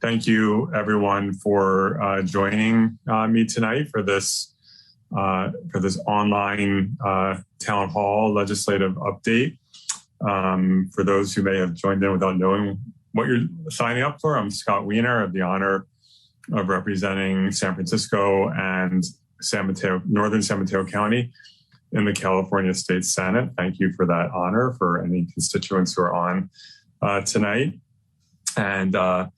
Thank you, everyone, for joining me tonight for this online town hall legislative update. For those who may have joined in without knowing what you're signing up for, I'm Scott Wiener. I have the honor of representing San Francisco and Northern San Mateo County in the California State Senate. Thank you for that honor for any constituents who are on tonight. And I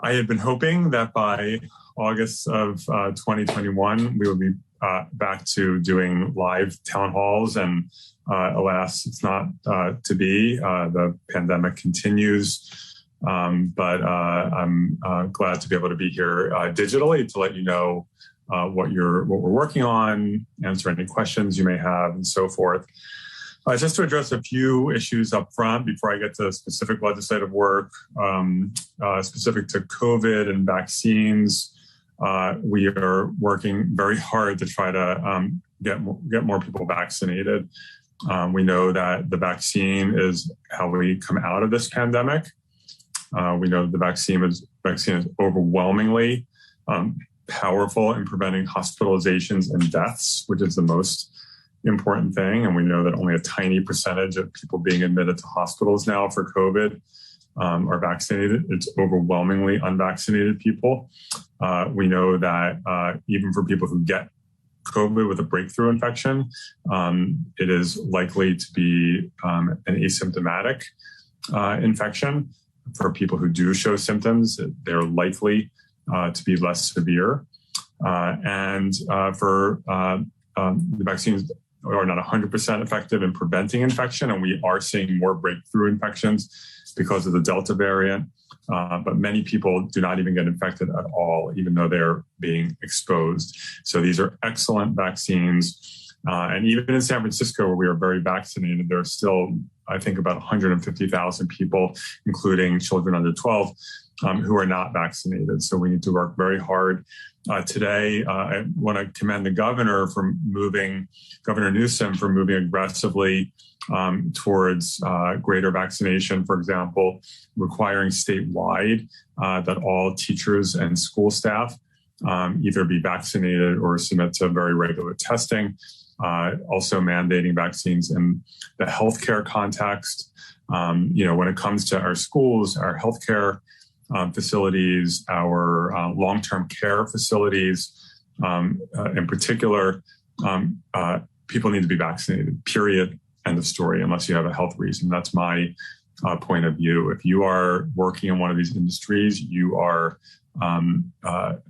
had been hoping that by August of 2021, we would be back to doing live town halls, and alas, it's not to be. The pandemic continues, but I'm glad to be able to be here digitally to let you know what we're working on, answer any questions you may have, and so forth. Just to address a few issues up front before I get to specific legislative work, specific to COVID and vaccines, we are working very hard to try to get more people vaccinated. We know that the vaccine is how we come out of this pandemic. We know the vaccine is overwhelmingly powerful in preventing hospitalizations and deaths, which is the most important thing. And we know that only a tiny percentage of people being admitted to hospitals now for COVID are vaccinated. It's overwhelmingly unvaccinated people. We know that even for people who get COVID with a breakthrough infection, it is likely to be an asymptomatic infection. For people who do show symptoms, they're likely to be less severe. And for the vaccines are not 100% effective in preventing infection, and we are seeing more breakthrough infections because of the Delta variant. But many people do not even get infected at all, even though they're being exposed. So these are excellent vaccines. And even in San Francisco, where we are very vaccinated, there are still, I think, about 150,000 people, including children under 12, who are not vaccinated. So we need to work very hard. Today, I want to commend the governor Governor Newsom, for moving aggressively towards greater vaccination. For example, requiring statewide that all teachers and school staff either be vaccinated or submit to very regular testing. Also mandating vaccines in the healthcare context. When it comes to our schools, our healthcare facilities, our long-term care facilities, in particular, people need to be vaccinated, period, end of story, unless you have a health reason. That's my point of view. If you are working in one of these industries, you are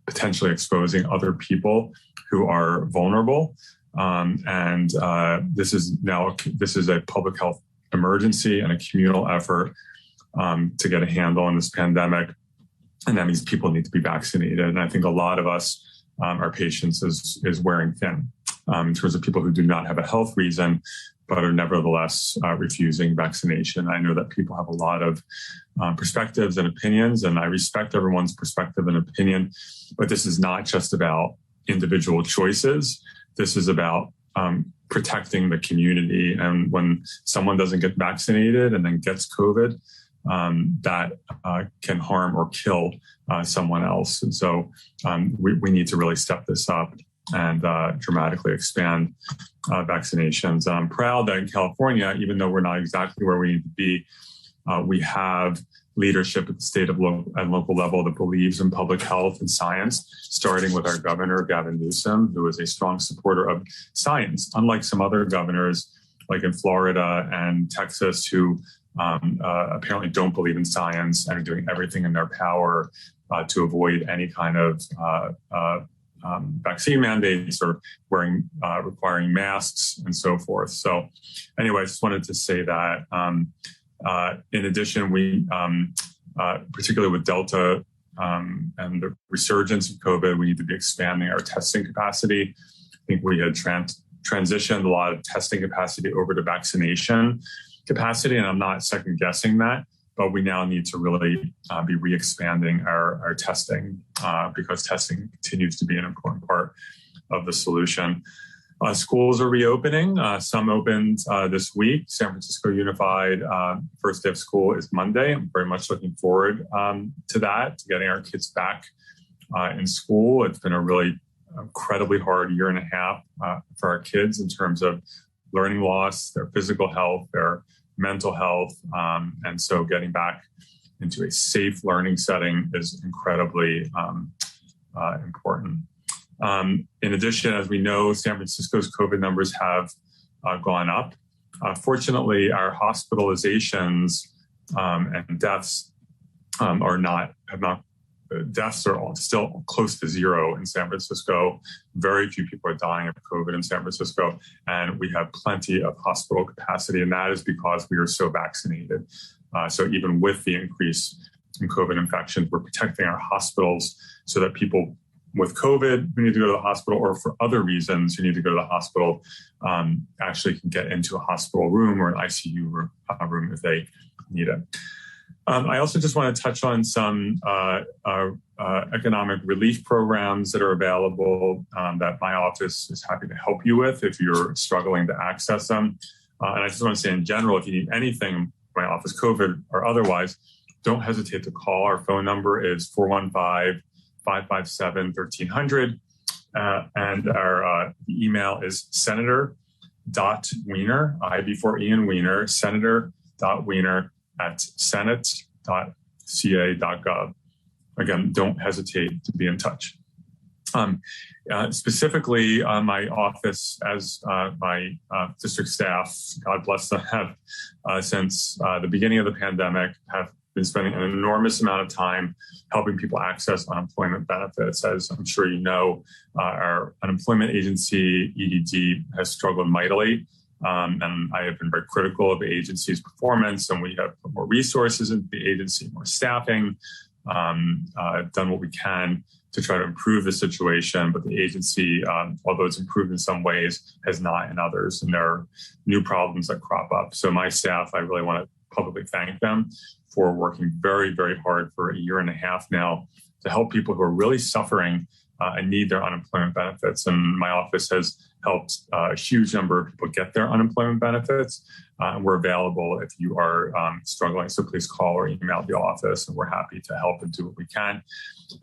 potentially exposing other people who are vulnerable. And this is a public health emergency and a communal effort to get a handle on this pandemic. And that means people need to be vaccinated. And I think a lot of us, our patience is wearing thin in terms of people who do not have a health reason, but are nevertheless refusing vaccination. I know that people have a lot of perspectives and opinions, and I respect everyone's perspective and opinion, but this is not just about individual choices. This is about protecting the community. And when someone doesn't get vaccinated and then gets COVID, that can harm or kill someone else. And so we need to really step this up and dramatically expand vaccinations. I'm proud that in California, even though we're not exactly where we need to be, we have leadership at the state and local level that believes in public health and science, starting with our governor, Gavin Newsom, who is a strong supporter of science, unlike some other governors like in Florida and Texas who apparently don't believe in science and are doing everything in their power to avoid any kind of vaccine mandates or requiring masks and so forth. So anyway, I just wanted to say that. In addition, we, particularly with Delta and the resurgence of COVID, we need to be expanding our testing capacity. I think we had transitioned a lot of testing capacity over to vaccination capacity, and I'm not second guessing that, but we now need to really be re-expanding our testing because testing continues to be an important part of the solution. Schools are reopening. Some opened this week. San Francisco Unified first day of school is Monday. I'm very much looking forward to that, to getting our kids back in school. It's been a really incredibly hard year and a half for our kids in terms of learning loss, their physical health, their mental health. And so getting back into a safe learning setting is incredibly important. In addition, as we know, San Francisco's COVID numbers have gone up. Fortunately, our hospitalizations and deaths deaths are still close to zero in San Francisco. Very few people are dying of COVID in San Francisco, and we have plenty of hospital capacity, and that is because we are so vaccinated. So even with the increase in COVID infections, we're protecting our hospitals so that people with COVID who need to go to the hospital or for other reasons who need to go to the hospital actually can get into a hospital room or an ICU room if they need it. I also just want to touch on some economic relief programs that are available that my office is happy to help you with if you're struggling to access them. And I just want to say in general, if you need anything in my office, COVID or otherwise, don't hesitate to call. Our phone number is 415-557-1300. And our email is senator.wiener, I before Ian Wiener, senator.wiener@senate.ca.gov. Again, don't hesitate to be in touch. Specifically, my office, as my district staff, God bless them, have since the beginning of the pandemic, have been spending an enormous amount of time helping people access unemployment benefits. As I'm sure you know, our unemployment agency, EDD, has struggled mightily. And I have been very critical of the agency's performance, and we have put more resources into the agency, more staffing, done what we can to try to improve the situation. But the agency, although it's improved in some ways, has not in others, and there are new problems that crop up. So my staff, I really want to publicly thank them for working very, very hard for a year and a half now to help people who are really suffering and need their unemployment benefits. And my office has helped a huge number of people get their unemployment benefits. And we're available if you are struggling. So please call or email the office, and we're happy to help and do what we can.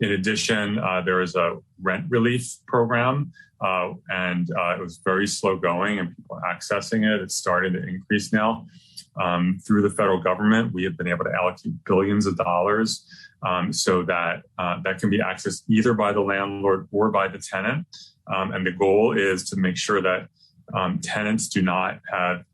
In addition, there is a rent relief program, and it was very slow going and people accessing it. It's starting to increase now. Through the federal government, we have been able to allocate billions of dollars so that that can be accessed either by the landlord or by the tenant. And the goal is to make sure that tenants do not have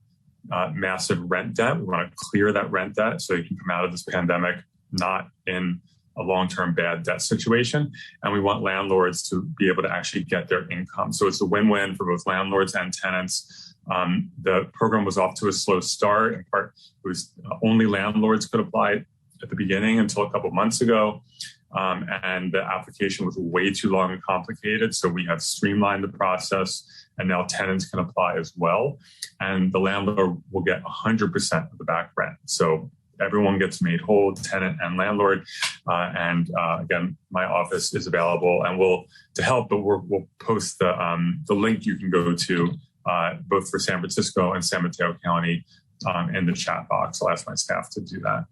massive rent debt. We want to clear that rent debt so you can come out of this pandemic not in a long-term bad debt situation. And we want landlords to be able to actually get their income. So it's a win-win for both landlords and tenants. The program was off to a slow start. In part, it was only landlords could apply at the beginning until a couple of months ago. And the application was way too long and complicated. So we have streamlined the process, and now tenants can apply as well. And the landlord will get 100% of the back rent. So everyone gets made whole, tenant and landlord. Again, my office is available and to help, but we'll post the link you can go to both for San Francisco and San Mateo County in the chat box. I'll ask my staff to do that.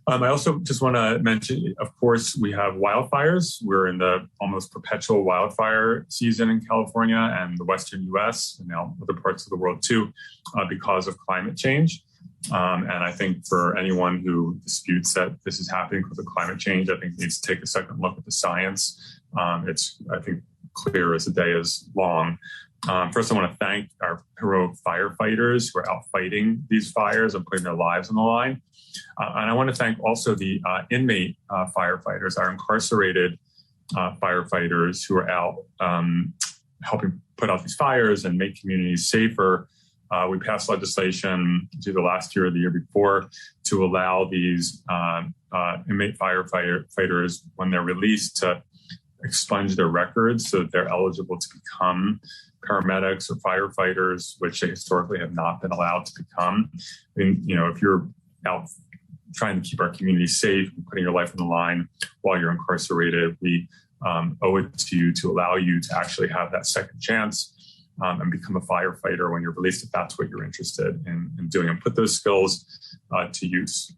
I also just want to mention, of course, we have wildfires. We're in the almost perpetual wildfire season in California and the Western U.S. and now other parts of the world too, because of climate change. And I think for anyone who disputes that this is happening because of climate change, I think needs to take a second look at the science. It's, I think, clear as the day is long. First, I want to thank our heroic firefighters who are out fighting these fires and putting their lives on the line. And I want to thank also the inmate firefighters, our incarcerated firefighters who are out helping put out these fires and make communities safer. We passed legislation either last year or the year before to allow these inmate firefighters, when they're released, to expunge their records so that they're eligible to become paramedics or firefighters, which they historically have not been allowed to become. I mean, if you're out trying to keep our community safe and putting your life on the line while you're incarcerated, we owe it to you to allow you to actually have that second chance. and become a firefighter when you're released, if that's what you're interested in doing, and put those skills to use.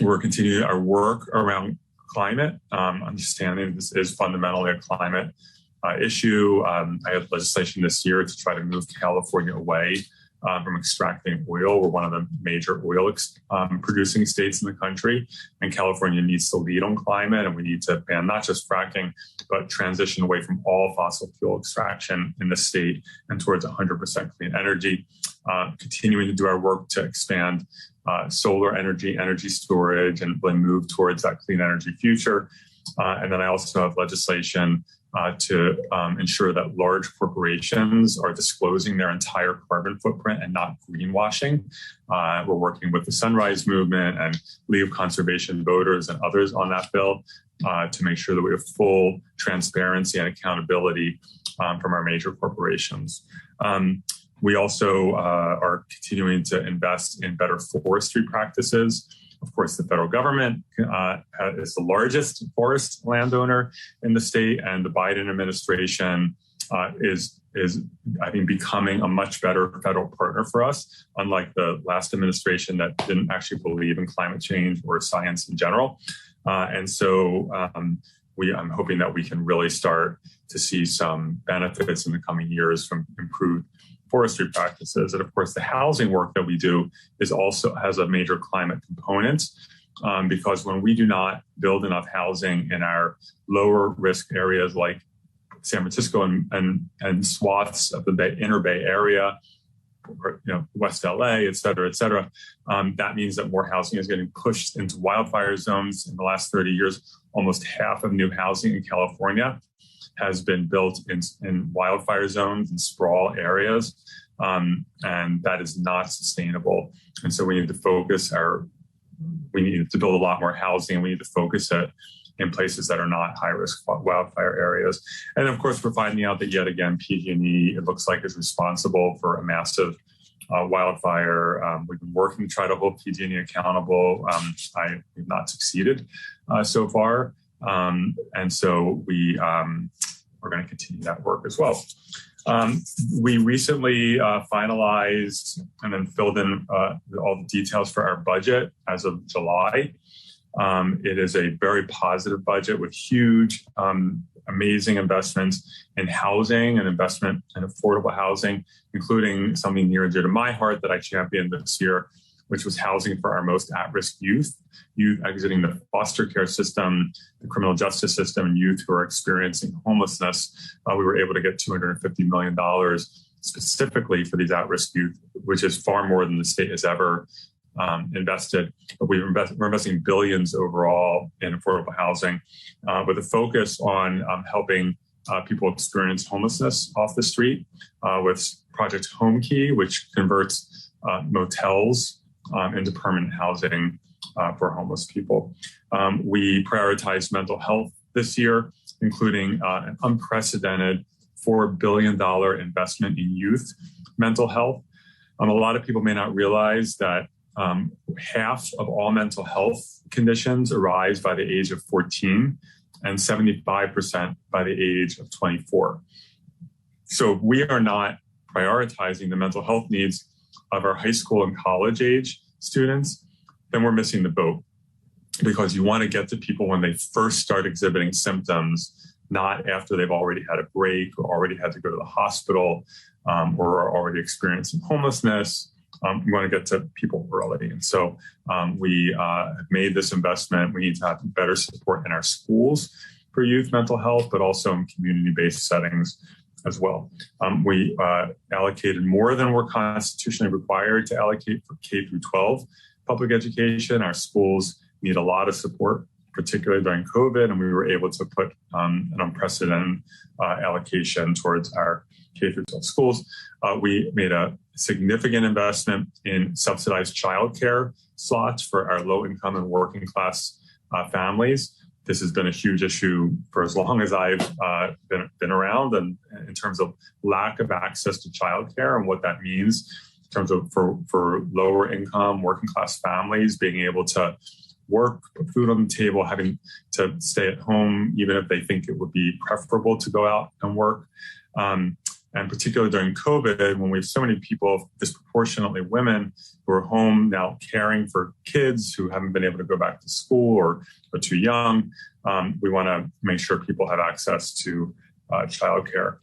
We're continuing our work around climate, understanding this is fundamentally a climate issue. I had legislation this year to try to move California away from extracting oil. We're one of the major oil producing states in the country, and California needs to lead on climate, and we need to ban not just fracking, but transition away from all fossil fuel extraction in the state and towards 100% clean energy. Continuing to do our work to expand solar energy, energy storage, and really move towards that clean energy future. And then I also have legislation to ensure that large corporations are disclosing their entire carbon footprint and not greenwashing. We're working with the Sunrise Movement and League of Conservation Voters and others on that bill to make sure that we have full transparency and accountability from our major corporations. We also are continuing to invest in better forestry practices. Of course, the federal government is the largest forest landowner in the state, and the Biden administration is I think, becoming a much better federal partner for us, unlike the last administration that didn't actually believe in climate change or science in general. And so I'm hoping that we can really start to see some benefits in the coming years from improved forestry practices. And of course, the housing work that we do has a major climate component, because when we do not build enough housing in our lower risk areas like San Francisco and swaths of the inner Bay Area, or, West LA, et cetera, that means that more housing is getting pushed into wildfire zones. In the last 30 years, almost half of new housing in California has been built in wildfire zones and sprawl areas, and that is not sustainable. And so we need to build a lot more housing. We need to focus it in places that are not high-risk wildfire areas. And of course, we're finding out that yet again, PG&E, it looks like, is responsible for a massive wildfire. We've been working to try to hold PG&E accountable. We've not succeeded so far. And so we're going to continue that work as well. We recently finalized and then filled in all the details for our budget as of July. It is a very positive budget with huge, amazing investments in housing and investment in affordable housing, including something near and dear to my heart that I championed this year, which was housing for our most at-risk youth exiting the foster care system, the criminal justice system, and youth who are experiencing homelessness. We were able to get $250 million specifically for these at-risk youth, which is far more than the state has ever invested. But we're investing billions overall in affordable housing with a focus on helping people experience homelessness off the street with Project Home Key, which converts motels into permanent housing for homeless people. We prioritized mental health this year, including an unprecedented $4 billion investment in youth mental health. A lot of people may not realize that half of all mental health conditions arise by the age of 14 and 75% by the age of 24. So if we are not prioritizing the mental health needs of our high school and college age students, then we're missing the boat, because you want to get to people when they first start exhibiting symptoms, not after they've already had a break or already had to go to the hospital or are already experiencing homelessness. We want to get to people early. And so we have made this investment. We need to have better support in our schools for youth mental health, but also in community-based settings as well. We allocated more than we're constitutionally required to allocate for K through 12 public education. Our schools need a lot of support, particularly during COVID, and we were able to put an unprecedented allocation towards our K through 12 schools. We made a significant investment in subsidized childcare slots for our low-income and working-class families. This has been a huge issue for as long as I've been around, and in terms of lack of access to childcare and what that means in terms of for lower income working class families being able to work, put food on the table, having to stay at home, even if they think it would be preferable to go out and work. And And particularly during COVID, when we have so many people, disproportionately women, who are home now caring for kids who haven't been able to go back to school or are too young, we want to make sure people have access to childcare.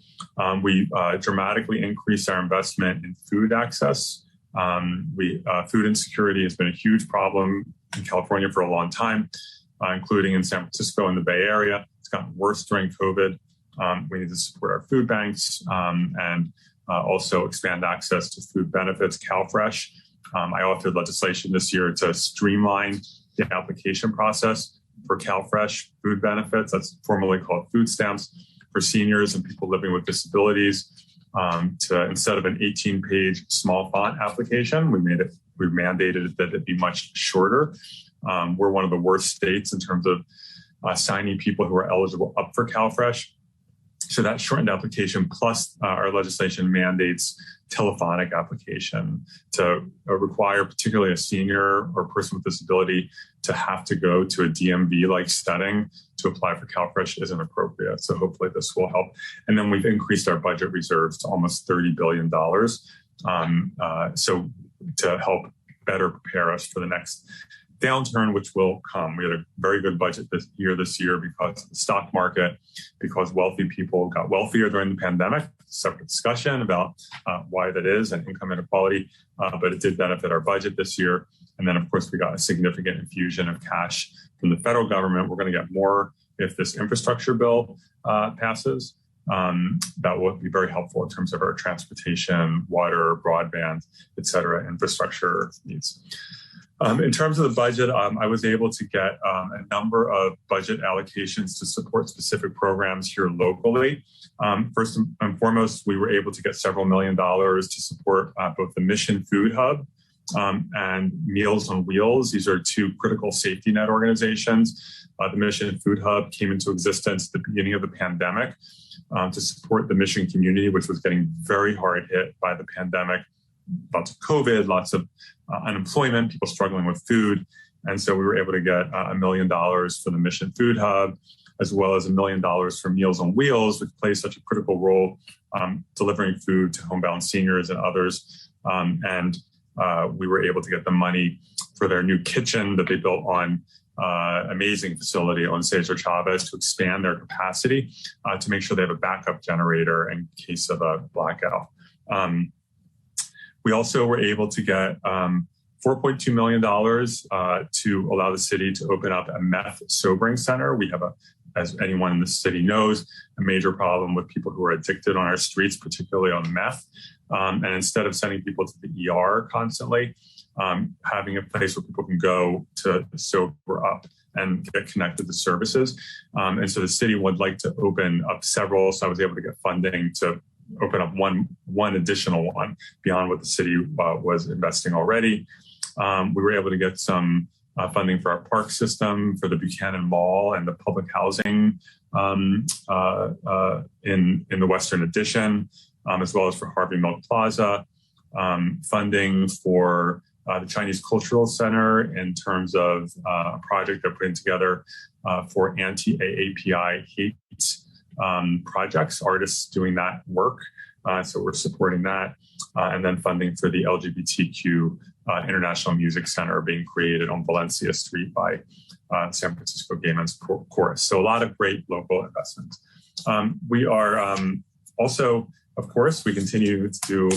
We dramatically increased our investment in food access. Food insecurity has been a huge problem in California for a long time, including in San Francisco and the Bay Area. It's gotten worse during COVID. We need to support our food banks and also expand access to food benefits. CalFresh, I authored legislation this year to streamline the application process for CalFresh food benefits. That's formerly called food stamps for seniors and people living with disabilities. To instead of an 18-page small font application, we mandated that it be much shorter. We're one of the worst states in terms of signing people who are eligible up for CalFresh. So that shortened application plus our legislation mandates telephonic application to require particularly a senior or person with disability to have to go to a DMV-like setting to apply for CalFresh isn't appropriate. So hopefully this will help. And then we've increased our budget reserves to almost $30 billion. So to help better prepare us for the next downturn, which will come. We had a very good budget this year because of the stock market, because wealthy people got wealthier during the pandemic. Separate discussion about why that is and income inequality, but it did benefit our budget this year. And then, of course, we got a significant infusion of cash from the federal government. We're going to get more if this infrastructure bill passes. That will be very helpful in terms of our transportation, water, broadband, et cetera, infrastructure needs. In terms of the budget, I was able to get a number of budget allocations to support specific programs here locally. First and foremost, we were able to get several $1 million to support both the Mission Food Hub and Meals on Wheels. These are two critical safety net organizations. The Mission Food Hub came into existence at the beginning of the pandemic to support the mission community, which was getting very hard hit by the pandemic. Lots of COVID, lots of unemployment, people struggling with food. And so we were able to get $1 million for the Mission Food Hub, as well as $1 million for Meals on Wheels, which plays such a critical role delivering food to homebound seniors and others. And we were able to get the money for their new kitchen that they built on amazing facility on Cesar Chavez to expand their capacity to make sure they have a backup generator in case of a blackout. We also were able to get $4.2 million to allow the city to open up a meth sobering center. We have, as anyone in the city knows, a major problem with people who are addicted on our streets, particularly on meth. And instead of sending people to the ER constantly, having a place where people can go to sober up and get connected to services. And so the city would like to open up several. So I was able to get funding to open up one additional one beyond what the city was investing already. We were able to get some funding for our park system, for the Buchanan Mall and the public housing in the Western Addition, as well as for Harvey Milk Plaza, funding for the Chinese Cultural Center in terms of a project they're putting together for anti-AAPI hate projects, artists doing that work. So we're supporting that. And then funding for the LGBTQ International Music Center being created on Valencia Street by San Francisco Gay Men's Chorus. So a lot of great local investments. We are also, of course, we continue to do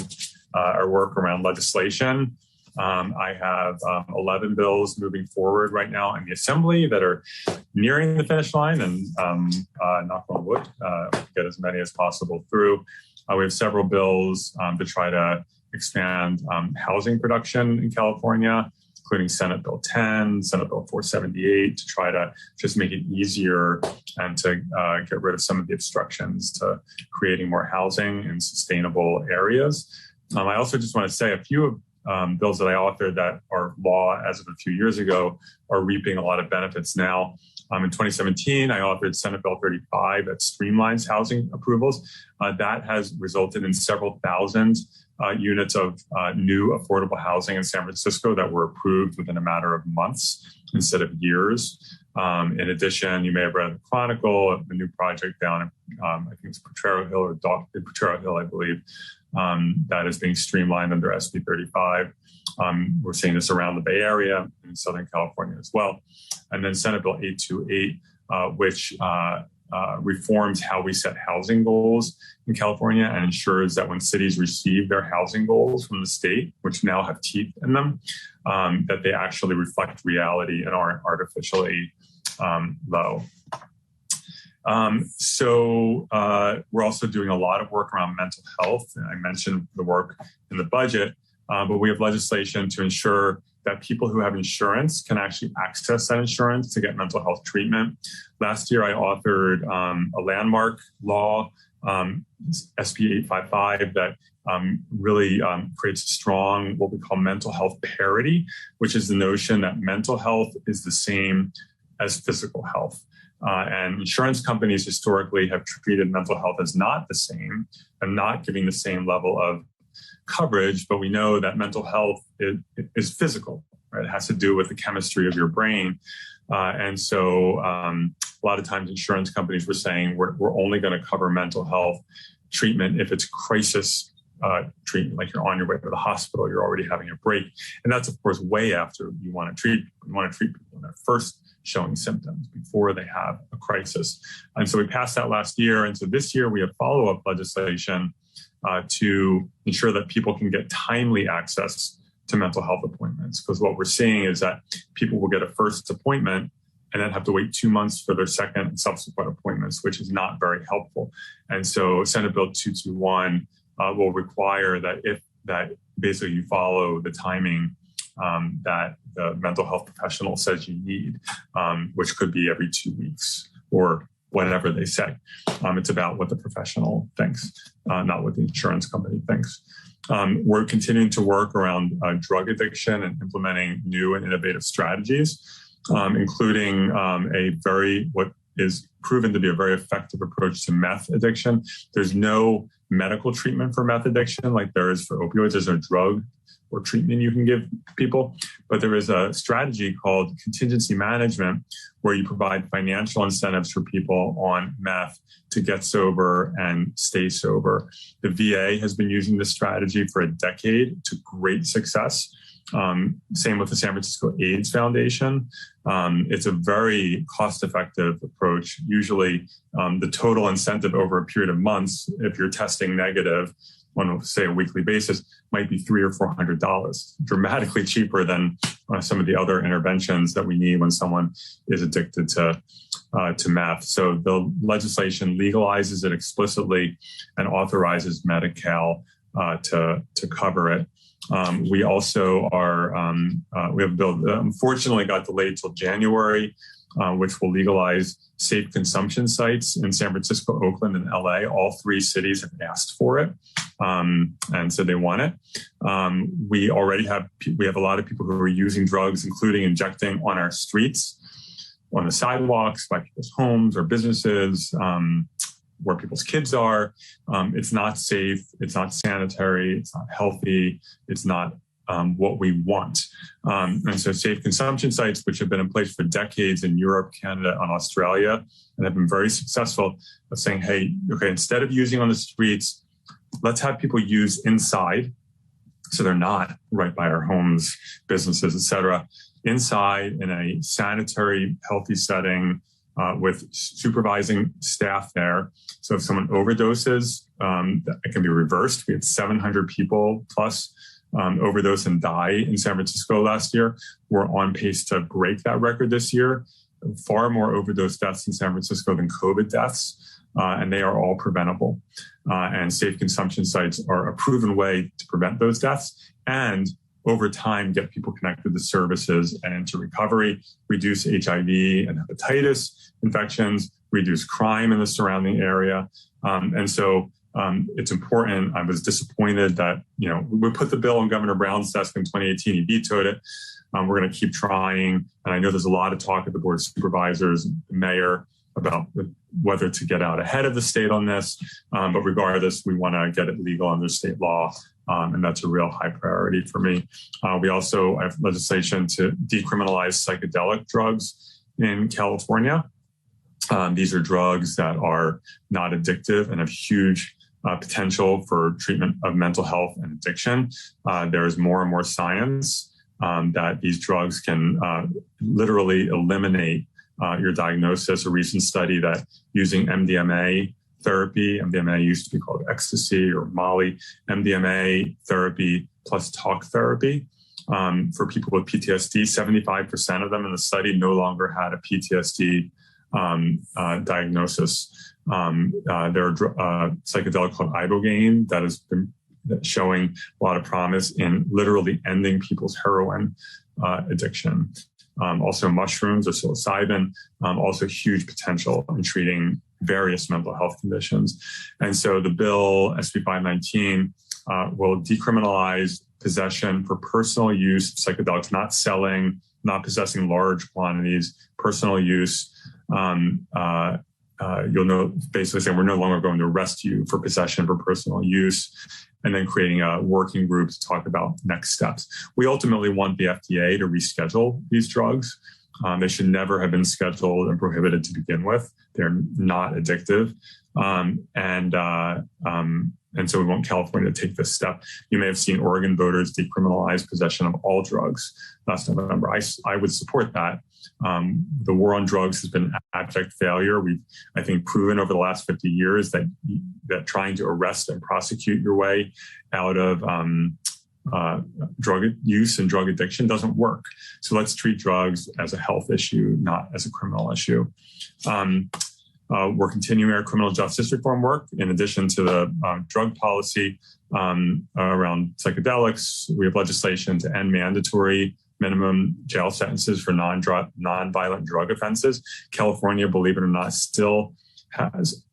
our work around legislation. I have 11 bills moving forward right now in the Assembly that are nearing the finish line, and knock on wood, get as many as possible through. We have several bills to try to expand housing production in California, including Senate Bill 10, Senate Bill 478, to try to just make it easier and to get rid of some of the obstructions to creating more housing in sustainable areas. I also just want to say a few of bills that I authored that are law as of a few years ago are reaping a lot of benefits now. In 2017, I authored Senate Bill 35 that streamlines housing approvals. That has resulted in several thousand units of new affordable housing in San Francisco that were approved within a matter of months instead of years. In addition, you may have read in the Chronicle, a new project down in, I think it's Potrero Hill or Potrero Hill, I believe, that is being streamlined under SB 35. We're seeing this around the Bay Area and in Southern California as well. And then Senate Bill 828, which reforms how we set housing goals in California and ensures that when cities receive their housing goals from the state, which now have teeth in them, that they actually reflect reality and aren't artificially low. So we're also doing a lot of work around mental health. And I mentioned the work in the budget, but we have legislation to ensure that people who have insurance can actually access that insurance to get mental health treatment. Last year, I authored a landmark law, SB 855, that really creates strong, what we call mental health parity, which is the notion that mental health is the same as physical health. And insurance companies historically have treated mental health as not the same and not giving the same level of coverage, but we know that mental health is physical, right? It has to do with the chemistry of your brain. And so a lot of times insurance companies were saying, we're only going to cover mental health treatment if it's crisis treatment, like you're on your way to the hospital, you're already having a break. And that's, of course, way after you want to treat people. You want to treat people when they're first showing symptoms before they have a crisis. And so we passed that last year. And so this year we have follow-up legislation to ensure that people can get timely access to mental health appointments. Because what we're seeing is that people will get a first appointment and then have to wait 2 months for their second and subsequent appointments, which is not very helpful. And so Senate Bill 221 will require that basically you follow the timing that the mental health professional says you need, which could be every 2 weeks or whatever they say. It's about what the professional thinks, not what the insurance company thinks. We're continuing to work around drug addiction and implementing new and innovative strategies, including what is proven to be a very effective approach to meth addiction. There's no medical treatment for meth addiction like there is for opioids. There's no drug or treatment you can give people, but there is a strategy called contingency management where you provide financial incentives for people on meth to get sober and stay sober. The VA has been using this strategy for a decade to great success. Same with the San Francisco AIDS Foundation. It's a very cost-effective approach. Usually the total incentive over a period of months, if you're testing negative on, say, a weekly basis, might be $300 or $400, dramatically cheaper than some of the other interventions that we need when someone is addicted to meth. So the legislation legalizes it explicitly and authorizes Medi-Cal to cover it. We also we have a bill that unfortunately got delayed till January, which will legalize safe consumption sites in San Francisco, Oakland, and LA. All three cities have asked for it, and so they want it. We have a lot of people who are using drugs, including injecting on our streets, on the sidewalks, by people's homes or businesses, where people's kids are. It's not safe. It's not sanitary. It's not healthy. It's not what we want. And so safe consumption sites, which have been in place for decades in Europe, Canada, and Australia, and have been very successful, of saying, hey, okay, instead of using on the streets, let's have people use inside. So they're not right by our homes, businesses, et cetera, inside in a sanitary, healthy setting, with supervising staff there. So if someone overdoses, it can be reversed. We had 700 people plus overdose and die in San Francisco last year. We're on pace to break that record this year. Far more overdose deaths in San Francisco than COVID deaths, and they are all preventable. And safe consumption sites are a proven way to prevent those deaths and over time get people connected to services and into recovery, reduce HIV and hepatitis infections, reduce crime in the surrounding area. And so it's important. I was disappointed that, we put the bill on Governor Brown's desk in 2018. He vetoed it. We're going to keep trying. And I know there's a lot of talk at the Board of Supervisors, the mayor, about whether to get out ahead of the state on this. But regardless, we want to get it legal under state law. And that's a real high priority for me. We also have legislation to decriminalize psychedelic drugs in California. These are drugs that are not addictive and have huge potential for treatment of mental health and addiction. There is more and more science that these drugs can literally eliminate your diagnosis. A recent study that using MDMA therapy, MDMA used to be called ecstasy or Molly, MDMA therapy plus talk therapy for people with PTSD, 75% of them in the study no longer had a PTSD diagnosis. There are psychedelic called ibogaine that has been showing a lot of promise in literally ending people's heroin addiction. Also mushrooms or psilocybin, also huge potential in treating various mental health conditions. And so the bill, SB 519, will decriminalize possession for personal use of psychedelics, not selling, not possessing large quantities, personal use. You'll know, basically saying we're no longer going to arrest you for possession for personal use, and then creating a working group to talk about next steps. We ultimately want the FDA to reschedule these drugs. They should never have been scheduled and prohibited to begin with. They're not addictive. And so we want California to take this step. You may have seen Oregon voters decriminalize possession of all drugs last November. I would support that. The war on drugs has been an abject failure. We've, I think, proven over the last 50 years that trying to arrest and prosecute your way out of drug use and drug addiction doesn't work. So let's treat drugs as a health issue, not as a criminal issue. We're continuing our criminal justice reform work. In addition to the drug policy around psychedelics, we have legislation to end mandatory minimum jail sentences for non-violent drug offenses. California, believe it or not, still has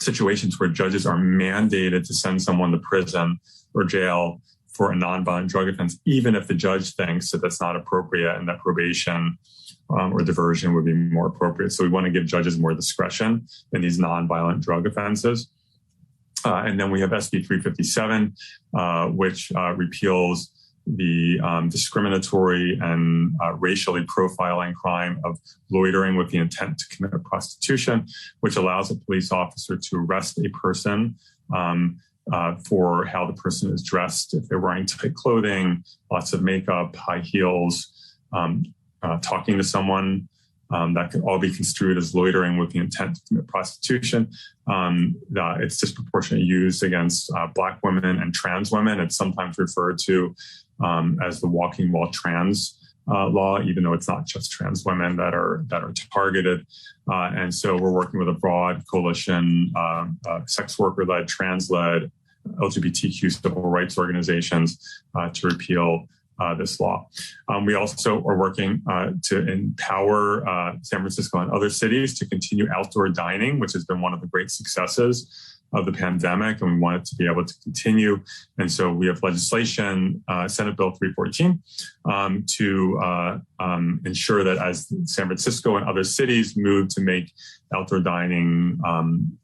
situations where judges are mandated to send someone to prison or jail for a non-violent drug offense, even if the judge thinks that that's not appropriate and that probation or diversion would be more appropriate. So we want to give judges more discretion in these non-violent drug offenses. And then we have SB 357, which repeals the discriminatory and racially profiling crime of loitering with the intent to commit prostitution, which allows a police officer to arrest a person for how the person is dressed. If they're wearing tight clothing, lots of makeup, high heels, talking to someone, that could all be construed as loitering with the intent to commit prostitution. It's disproportionately used against Black women and trans women. It's sometimes referred to as the walking while trans law, even though it's not just trans women that are targeted. And so we're working with a broad coalition, sex worker-led, trans-led, LGBTQ civil rights organizations to repeal this law. We also are working to empower San Francisco and other cities to continue outdoor dining, which has been one of the great successes of the pandemic, and we want it to be able to continue. And so we have legislation, Senate Bill 314, to ensure that as San Francisco and other cities move to make outdoor dining,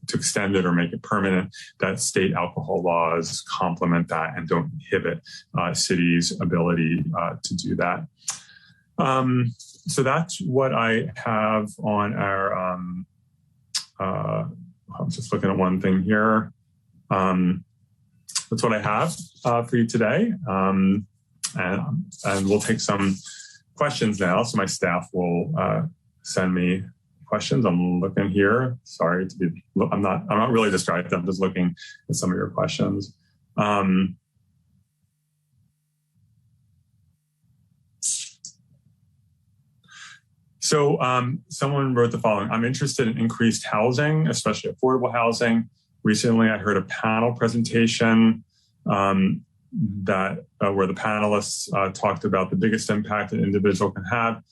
to extend it or make it permanent, that state alcohol laws complement that and don't inhibit cities' ability to do that. So that's what I have on our I'm just looking at one thing here. That's what I have for you today. And we'll take some questions now. So my staff will send me questions. I'm looking here. Sorry to be, I'm not really distracted. I'm just looking at some of your questions. So someone wrote the following: I'm interested in increased housing, especially affordable housing. Recently, I heard a panel presentation that where the panelists talked about the biggest impact an individual can have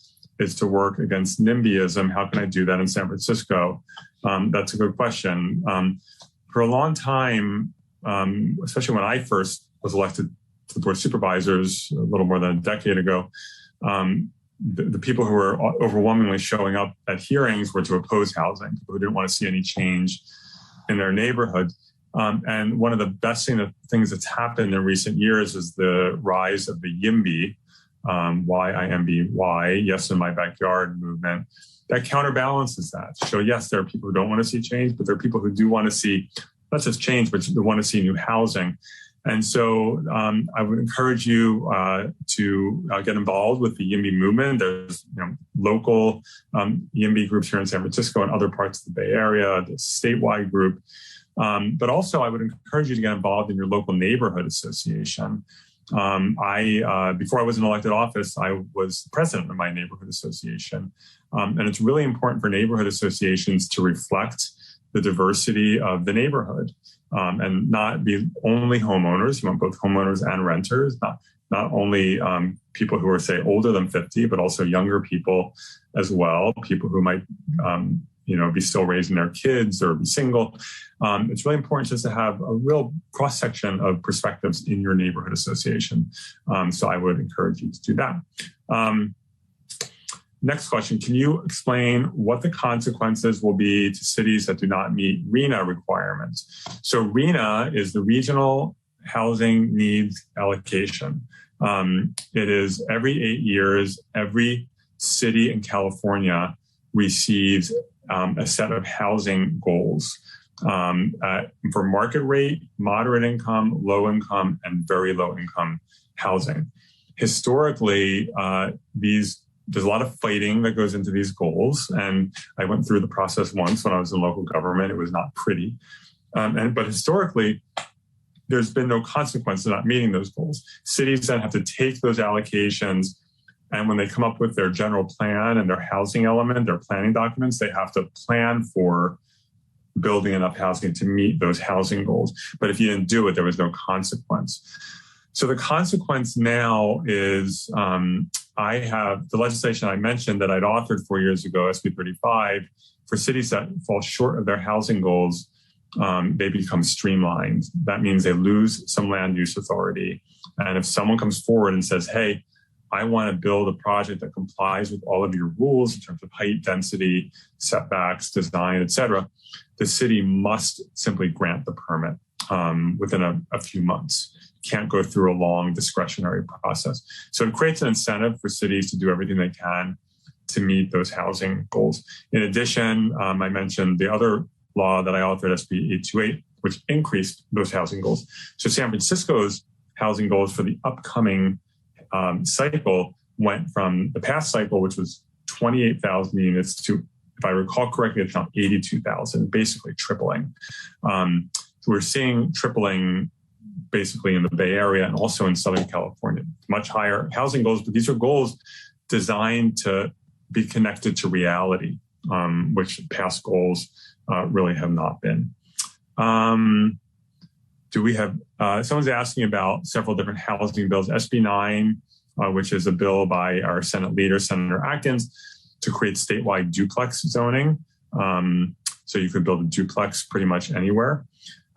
is to work against NIMBYism. How can I do that in San Francisco? That's a good question. For a long time, especially when I first was elected to the Board of Supervisors a little more than a decade ago, the people who were overwhelmingly showing up at hearings were to oppose housing, people who didn't want to see any change in their neighborhood. And one of the best things that's happened in recent years is the rise of the YIMBY, YIMBY, Yes in My Backyard movement, that counterbalances that. So yes, there are people who don't want to see change, but there are people who do want to see not just change, but they want to see new housing. And so I would encourage you to get involved with the YIMBY movement. There's local YIMBY groups here in San Francisco and other parts of the Bay Area, the statewide group. But also I would encourage you to get involved in your local neighborhood association. Before I was in elected office, I was the president of my neighborhood association. And it's really important for neighborhood associations to reflect the diversity of the neighborhood and not be only homeowners. You want both homeowners and renters, not only people who are, say, older than 50, but also younger people as well, people who might be still raising their kids or be single. It's really important just to have a real cross-section of perspectives in your neighborhood association. So I would encourage you to do that. Next question, can you explain what the consequences will be to cities that do not meet RENA requirements? So RENA is the Regional Housing Needs Allocation. It is every 8 years, every city in California receives a set of housing goals for market rate, moderate income, low income, and very low income housing. Historically, there's a lot of fighting that goes into these goals. And I went through the process once when I was in local government. It was not pretty. But historically, there's been no consequence to not meeting those goals. Cities then have to take those allocations, and when they come up with their general plan and their housing element, their planning documents, they have to plan for building enough housing to meet those housing goals. But if you didn't do it, there was no consequence. So the consequence now is I have the legislation I mentioned that I'd authored 4 years ago, SB 35, for cities that fall short of their housing goals, they become streamlined. That means they lose some land use authority. And if someone comes forward and says, hey, I want to build a project that complies with all of your rules in terms of height, density, setbacks, design, et cetera, the city must simply grant the permit within a few months. Can't go through a long discretionary process. So it creates an incentive for cities to do everything they can to meet those housing goals. In addition, I mentioned the other law that I authored, SB 828, which increased those housing goals. So San Francisco's housing goals for the upcoming cycle went from the past cycle, which was 28,000 units, to, if I recall correctly, it's now 82,000, basically tripling. So we're seeing tripling basically in the Bay Area and also in Southern California, much higher housing goals, but these are goals designed to be connected to reality, which past goals really have not been. Do we have, someone's asking about several different housing bills. SB 9, which is a bill by our Senate leader, Senator Atkins, to create statewide duplex zoning. So you could build a duplex pretty much anywhere.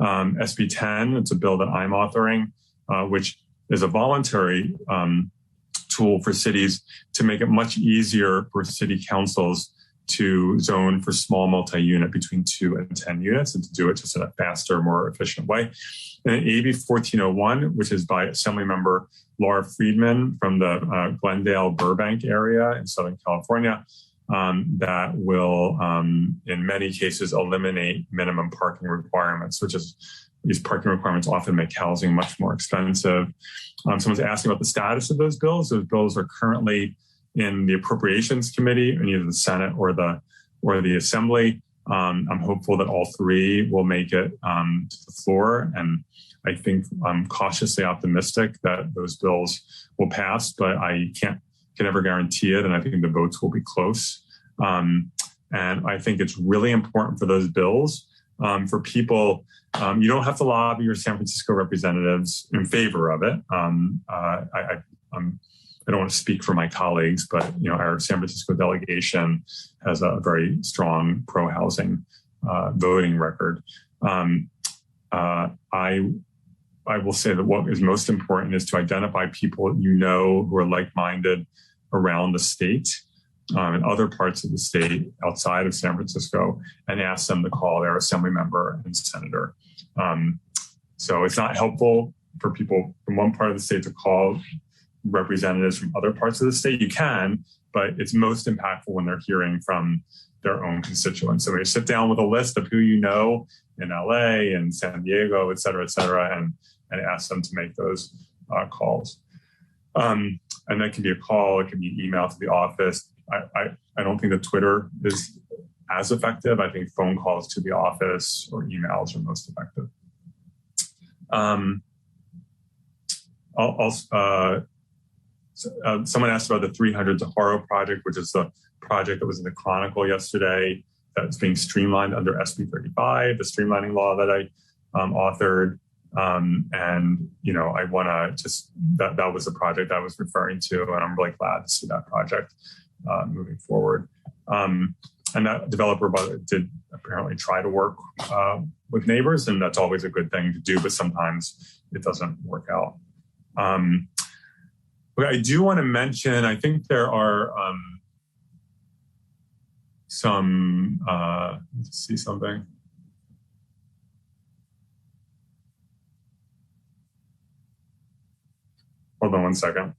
SB 10, it's a bill that I'm authoring, which is a voluntary tool for cities to make it much easier for city councils to zone for small multi-unit between 2 and 10 units, and to do it just in a faster, more efficient way. And then AB 1401, which is by Assemblymember Laura Friedman from the Glendale Burbank area in Southern California, that will, in many cases, eliminate minimum parking requirements, which is these parking requirements often make housing much more expensive. Someone's asking about the status of those bills. Those bills are currently in the Appropriations Committee in either the Senate or the Assembly. I'm hopeful that all three will make it to the floor, and I think I'm cautiously optimistic that those bills will pass, but I can never guarantee it, and I think the votes will be close. And I think it's really important for those bills for people. You don't have to lobby your San Francisco representatives in favor of it. I don't want to speak for my colleagues, but our San Francisco delegation has a very strong pro-housing voting record. I will say that what is most important is to identify people who are like-minded around the state and other parts of the state outside of San Francisco, and ask them to call their assembly member and senator. So it's not helpful for people from one part of the state to call representatives from other parts of the state. You can, but it's most impactful when they're hearing from their own constituents. So we sit down with a list of who you know in LA and San Diego, et cetera, and ask them to make those calls. And that can be a call, it can be email to the office. I don't think that Twitter is as effective. I think phone calls to the office or emails are most effective. Someone asked about the 300 Sahara Project, which is the project that was in the Chronicle yesterday that's being streamlined under SB 35, the streamlining law that I authored. And, you know, I want to just, that was the project I was referring to, and I'm really glad to see that project moving forward. And that developer did apparently try to work with neighbors, and that's always a good thing to do, but sometimes it doesn't work out. But I do want to mention, I think there are let's see something. Hold on one second.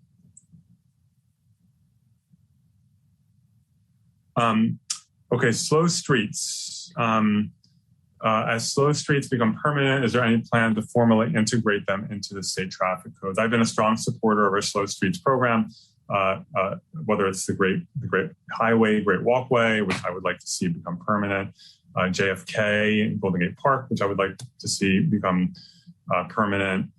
Okay, slow streets. As slow streets become permanent, is there any plan to formally integrate them into the state traffic codes? I've been a strong supporter of our slow streets program, whether it's the Great Highway, Great Walkway, which I would like to see become permanent, JFK, Golden Gate Park, which I would like to see become permanent,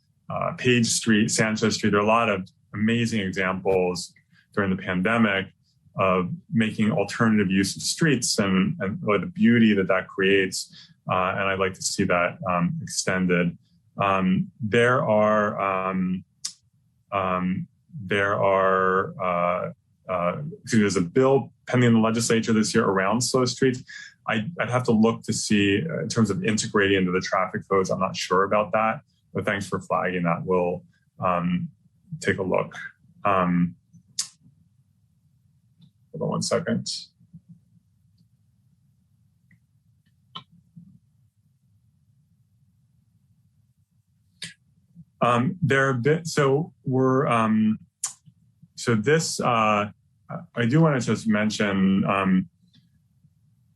Page Street, Sanchez Street. There are a lot of amazing examples during the pandemic of making alternative use of streets and really the beauty that creates. And I'd like to see that extended. There's a bill pending in the legislature this year around slow streets. I'd have to look to see in terms of integrating into the traffic codes. I'm not sure about that, but thanks for flagging that. We'll take a look. Hold on one second. There are a bit, so we're, so this, I do want to just mention,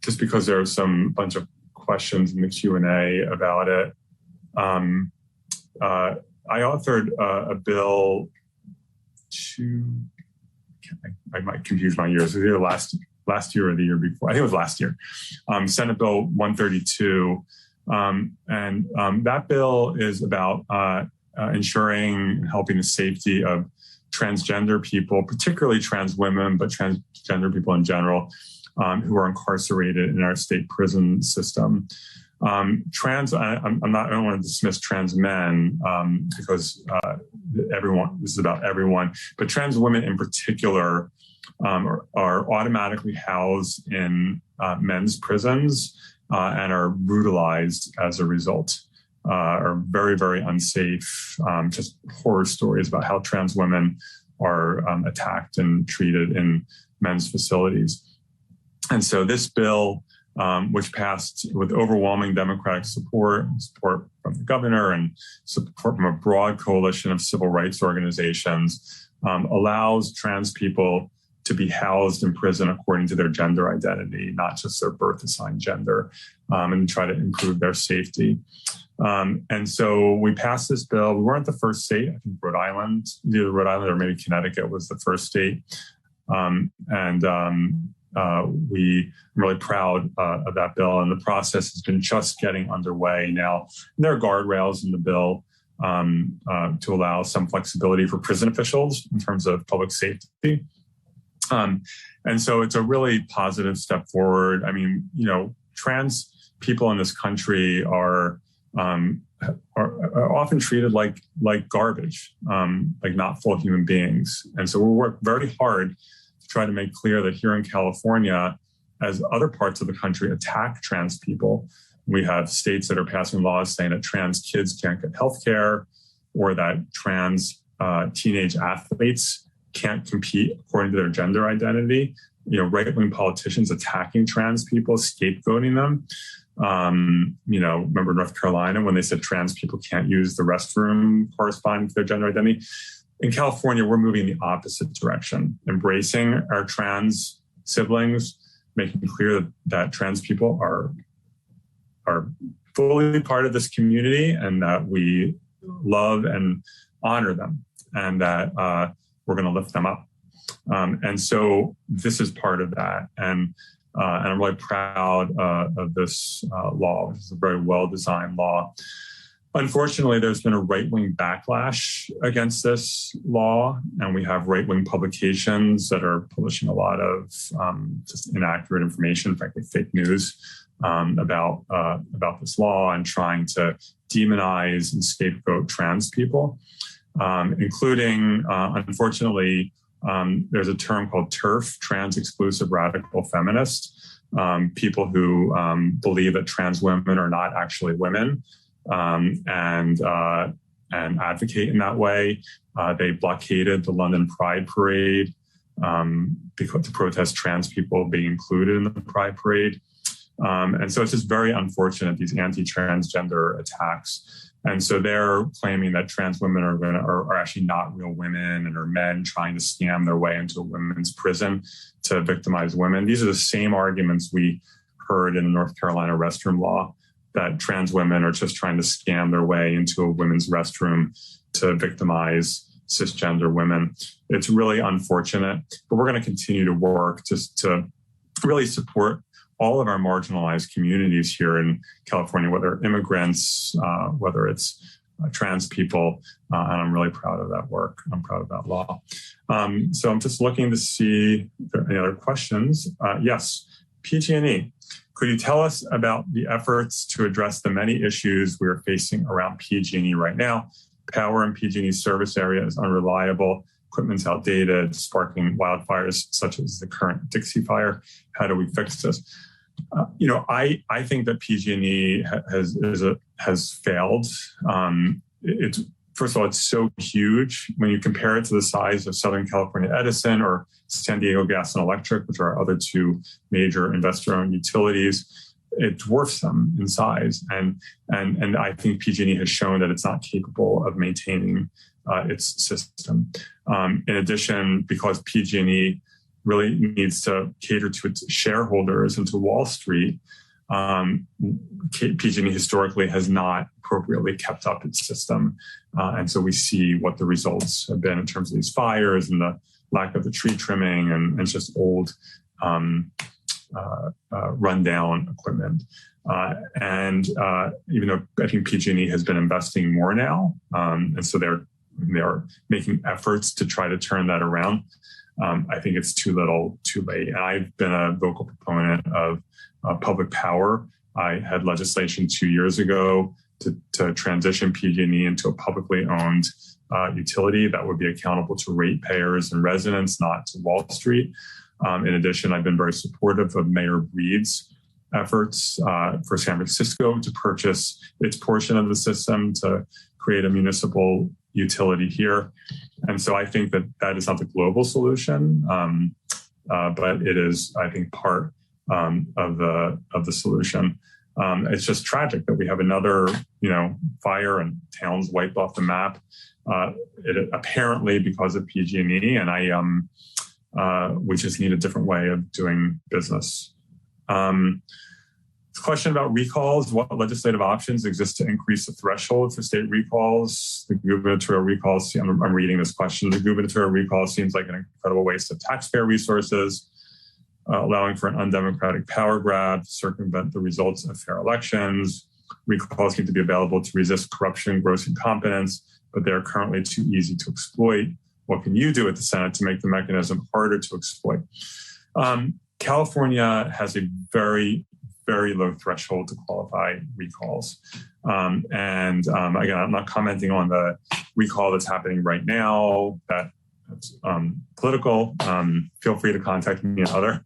just because there are some bunch of questions in the Q&A about it. I authored a bill I might confuse my years. It was either last year or the year before. I think it was last year. Senate Bill 132. That bill is about ensuring and helping the safety of transgender people, particularly trans women, but transgender people in general, who are incarcerated in our state prison system. I don't want to dismiss trans men because this is about everyone, but trans women in particular are automatically housed in men's prisons and are brutalized as a result, are very, very unsafe, just horror stories about how trans women are attacked and treated in men's facilities. And so this bill, which passed with overwhelming Democratic support from the governor and support from a broad coalition of civil rights organizations, allows trans people to be housed in prison according to their gender identity, not just their birth assigned gender, and try to improve their safety. And so we passed this bill. We weren't the first state. I think Rhode Island or maybe Connecticut was the first state. I'm really proud of that bill, and the process has been just getting underway now. There are guardrails in the bill to allow some flexibility for prison officials in terms of public safety. And so it's a really positive step forward. I mean, you know, trans people in this country are often treated like garbage, like not full human beings. And so we work very hard to try to make clear that here in California, as other parts of the country attack trans people, we have states that are passing laws saying that trans kids can't get health care, or that trans teenage athletes can't compete according to their gender identity. You know, right-wing politicians attacking trans people, scapegoating them. You know, remember North Carolina when they said trans people can't use the restroom corresponding to their gender identity? in California, we're moving in the opposite direction, embracing our trans siblings, making clear that trans people are fully part of this community and that we love and honor them, and that we're going to lift them up. And so this is part of that. And I'm really proud of this law, which is a very well-designed law. Unfortunately, there's been a right-wing backlash against this law, and we have right-wing publications that are publishing a lot of just inaccurate information, frankly, fake news about this law, and trying to demonize and scapegoat trans people, including, unfortunately, there's a term called TERF, trans-exclusive radical feminist, people who believe that trans women are not actually women, and advocate in that way. They blockaded the London Pride Parade because to protest trans people being included in the Pride Parade. And so it's just very unfortunate, these anti-transgender attacks. And so they're claiming that trans women are actually not real women and are men trying to scam their way into a women's prison to victimize women. These are the same arguments we heard in the North Carolina restroom law, that trans women are just trying to scam their way into a women's restroom to victimize cisgender women. It's really unfortunate, but we're going to continue to work to really support all of our marginalized communities here in California, whether immigrants, whether it's trans people, and I'm really proud of that work. I'm proud of that law. So I'm just looking to see if there are any other questions. Yes, PG&E. Could you tell us about the efforts to address the many issues we are facing around PG&E right now? Power in PG&E service area is unreliable, equipment's outdated, sparking wildfires such as the current Dixie Fire. How do we fix this? I think that PG&E has failed. It's first of all, it's so huge when you compare it to the size of Southern California Edison or San Diego Gas and Electric, which are our other two major investor-owned utilities. It dwarfs them in size, and I think PG&E has shown that it's not capable of maintaining its system. In addition, because PG&E really needs to cater to its shareholders and to Wall Street, PG&E historically has not appropriately kept up its system. And so we see what the results have been in terms of these fires and the lack of the tree trimming and just old rundown equipment. And even though I think PG&E has been investing more now, and so they're making efforts to try to turn that around, I think it's too little, too late. And I've been a vocal proponent of public power. I had legislation 2 years ago to transition PG&E into a publicly owned utility that would be accountable to ratepayers and residents, not to Wall Street. In addition, I've been very supportive of Mayor Breed's efforts for San Francisco to purchase its portion of the system to create a municipal utility here. And so I think that is not the global solution, but it is, I think, part of the solution. It's just tragic that we have another, fire and towns wiped off the map. It apparently because of PG&E, and we just need a different way of doing business. Question about recalls. What legislative options exist to increase the threshold for state recalls? The gubernatorial recalls, I'm reading this question. The gubernatorial recall seems like an incredible waste of taxpayer resources, allowing for an undemocratic power grab to circumvent the results of fair elections. Recalls need to be available to resist corruption, gross incompetence, but they're currently too easy to exploit. What can you do at the Senate to make the mechanism harder to exploit? California has a very, very low threshold to qualify recalls. Again, I'm not commenting on the recall that's happening right now. That's political. Feel free to contact me on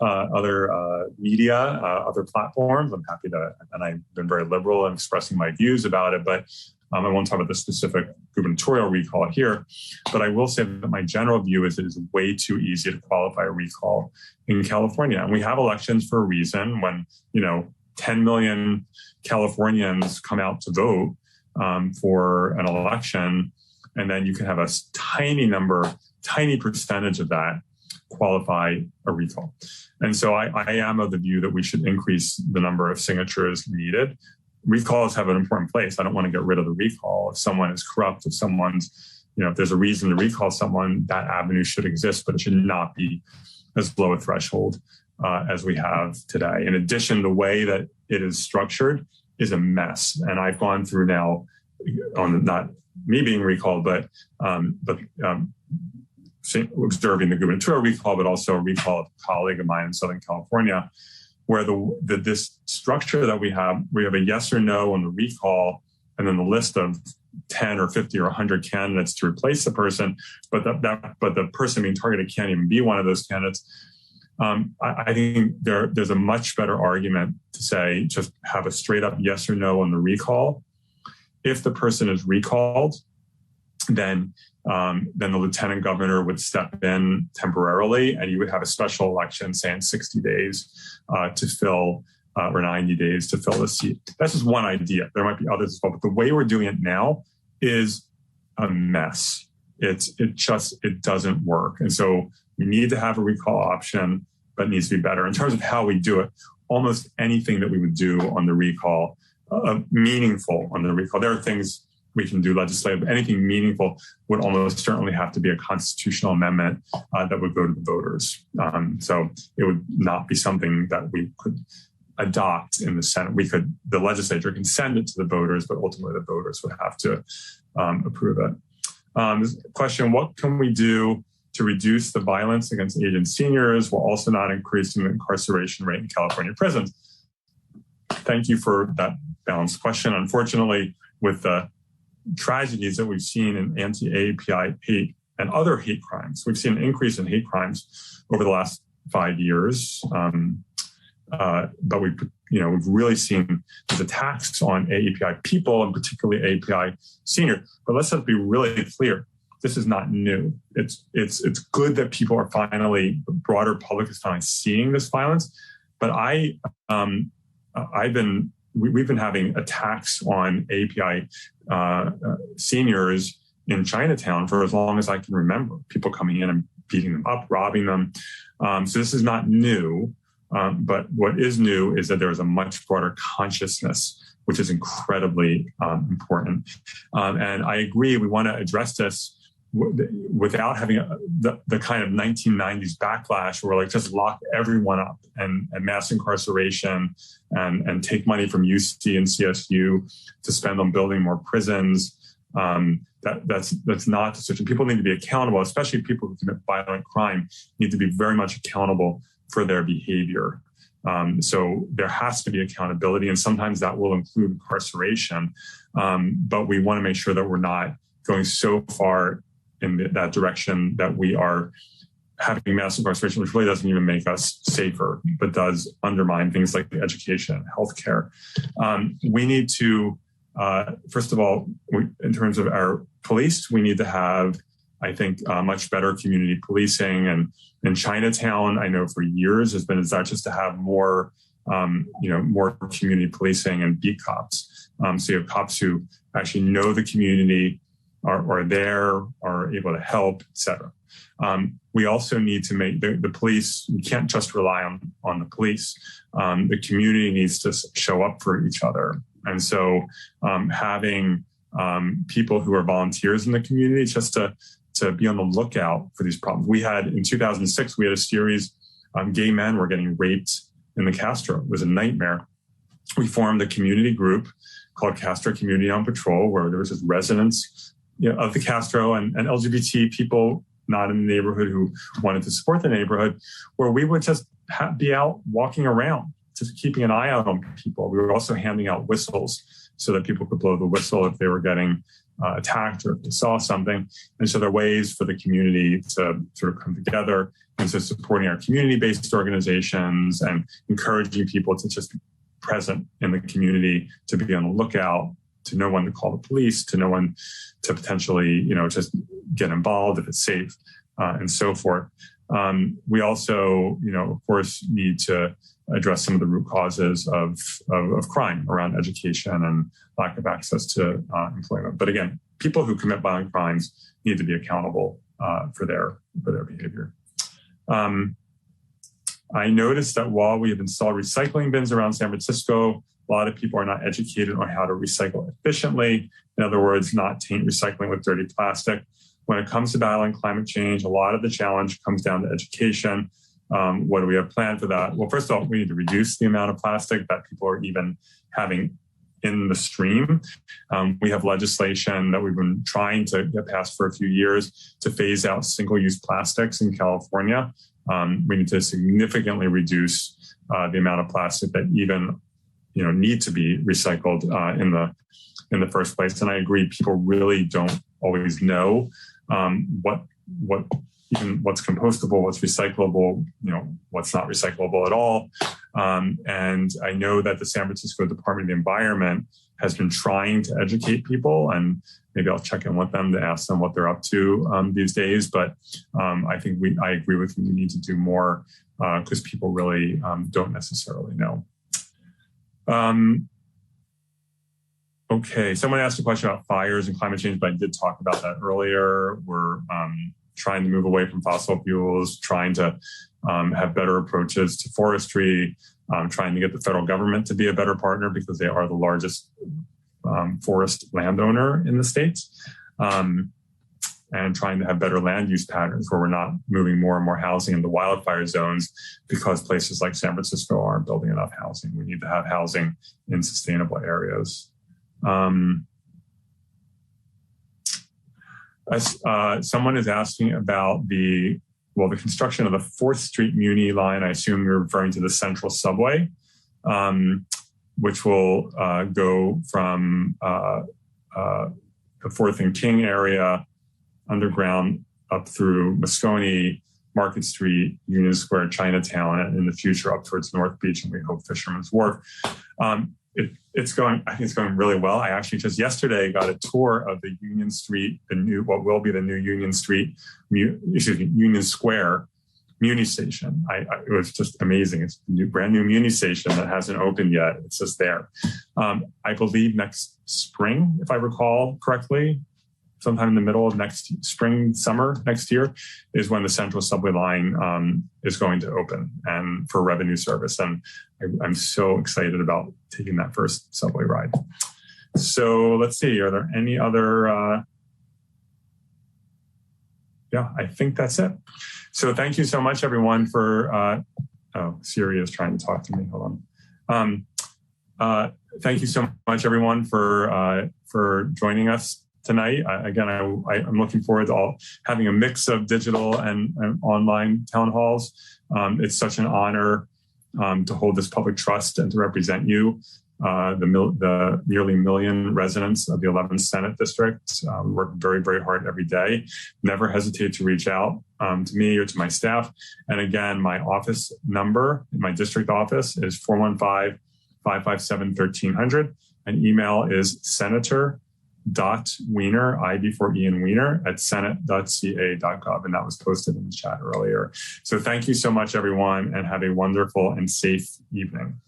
other media, other platforms. I'm happy to, and I've been very liberal in expressing my views about it, but I won't talk about the specific gubernatorial recall here. But I will say that my general view is it is way too easy to qualify a recall in California. And we have elections for a reason. When 10 million Californians come out to vote for an election, And then you can have a tiny percentage of that qualify a recall. And so I am of the view that we should increase the number of signatures needed. Recalls have an important place. I don't want to get rid of the recall. If someone is corrupt, if someone's, if there's a reason to recall someone, that avenue should exist, but it should not be as low a threshold as we have today. In addition, the way that it is structured is a mess. And I've gone through now, on not me being recalled, but observing the gubernatorial recall, but also a recall of a colleague of mine in Southern California, where this structure that we have a yes or no on the recall, and then the list of 10 or 50 or 100 candidates to replace the person, but the person being targeted can't even be one of those candidates. I think there's a much better argument to say just have a straight up yes or no on the recall. If the person is recalled, then the lieutenant governor would step in temporarily, and you would have a special election, say in 60 days to fill, or 90 days to fill the seat. That's just one idea. There might be others as well, but the way we're doing it now is a mess. It doesn't work. And so we need to have a recall option, but it needs to be better. In terms of how we do it, almost anything that we would do on the recall, meaningful on the recall, there are things we can do legislative, but anything meaningful would almost certainly have to be a constitutional amendment that would go to the voters. So it would not be something that we could adopt in the Senate. The legislature can send it to the voters, but ultimately the voters would have to approve it. This question, what can we do to reduce the violence against aged seniors while also not increasing the incarceration rate in California prisons? Thank you for that balanced question. Unfortunately, with the tragedies that we've seen in anti-AAPI hate and other hate crimes, we've seen an increase in hate crimes over the last 5 years. But we've really seen these attacks on AAPI people, and particularly AAPI seniors. But let's just be really clear. This is not new. It's good that people are finally, the broader public is finally seeing this violence. But we've been having attacks on AAPI seniors in Chinatown for as long as I can remember. People coming in and beating them up, robbing them. So this is not new. But what is new is that there is a much broader consciousness, which is incredibly important. And I agree, we want to address this without having the kind of 1990s backlash where just lock everyone up and mass incarceration and take money from UC and CSU to spend on building more prisons. That's not the situation. People need to be accountable, especially people who commit violent crime need to be very much accountable for their behavior. So there has to be accountability, and sometimes that will include incarceration. But we want to make sure that we're not going so far in that direction that we are having mass incarceration, which really doesn't even make us safer, but does undermine things like education and healthcare. We need to, first of all, in terms of our police, we need to have, I think, much better community policing. And in Chinatown, I know for years has been a desire just to have more community policing and beat cops. So you have cops who actually know the community, are there, are able to help, et cetera. We also need to make the police, we can't just rely on the police. The community needs to show up for each other. And so having people who are volunteers in the community just to be on the lookout for these problems. In 2006, we had a series, gay men were getting raped in the Castro. It was a nightmare. We formed a community group called Castro Community on Patrol, where there was just residents of the Castro and LGBT people not in the neighborhood who wanted to support the neighborhood, where we would just be out walking around, just keeping an eye out on people. We were also handing out whistles so that people could blow the whistle if they were getting attacked or if they saw something. And so there are ways for the community to sort of come together. And so supporting our community-based organizations and encouraging people to just be present in the community, to be on the lookout, to know when to call the police, to know when to potentially, just get involved if it's safe, and so forth. We also, of course, need to address some of the root causes of crime around education and lack of access to employment. But again, people who commit violent crimes need to be accountable for their behavior. I noticed that while we have installed recycling bins around San Francisco, a lot of people are not educated on how to recycle efficiently. In other words, not taint recycling with dirty plastic. When it comes to battling climate change, a lot of the challenge comes down to education. What do we have planned for that? Well, first of all, we need to reduce the amount of plastic that people are even having in the stream. We have legislation that we've been trying to get passed for a few years to phase out single-use plastics in California. We need to significantly reduce the amount of plastic that even need to be recycled in the first place. And I agree, people really don't always know what's compostable, what's recyclable, what's not recyclable at all. And I know that the San Francisco Department of the Environment has been trying to educate people, and maybe I'll check in with them to ask them what they're up to these days. But I think I agree with you. We need to do more because people really don't necessarily know. Okay, someone asked a question about fires and climate change, but I did talk about that earlier. We're trying to move away from fossil fuels, trying to have better approaches to forestry, trying to get the federal government to be a better partner because they are the largest forest landowner in the States, and trying to have better land use patterns where we're not moving more and more housing into wildfire zones because places like San Francisco aren't building enough housing. We need to have housing in sustainable areas. Someone is asking about the construction of the 4th Street Muni line. I assume you're referring to the Central Subway, which will go from the 4th and King area underground up through Moscone, Market Street, Union Square, Chinatown, and in the future up towards North Beach, and we hope Fisherman's Wharf. I think it's going really well. I actually just yesterday got a tour of the Union Street, what will be the new Union Street, Union Square Muni Station. It was just amazing. It's a brand new Muni Station that hasn't opened yet. It's just there. I believe next spring, if I recall correctly, sometime in the middle of summer next year is when the Central Subway line is going to open and for revenue service. And I'm so excited about taking that first subway ride. So let's see, are there any other, yeah, I think that's it. So thank you so much, everyone, for, Siri is trying to talk to me, hold on. Thank you so much, everyone, for joining us tonight. Again, I'm looking forward to having a mix of digital and online town halls. It's such an honor to hold this public trust and to represent you, the nearly 1 million residents of the 11th Senate District. We work very, very hard every day. Never hesitate to reach out to me or to my staff. And again, my office number, my district office is 415-557-1300. And email is senator.wiener, I before Ian Wiener, at senate.ca.gov. And that was posted in the chat earlier. So thank you so much, everyone, and have a wonderful and safe evening.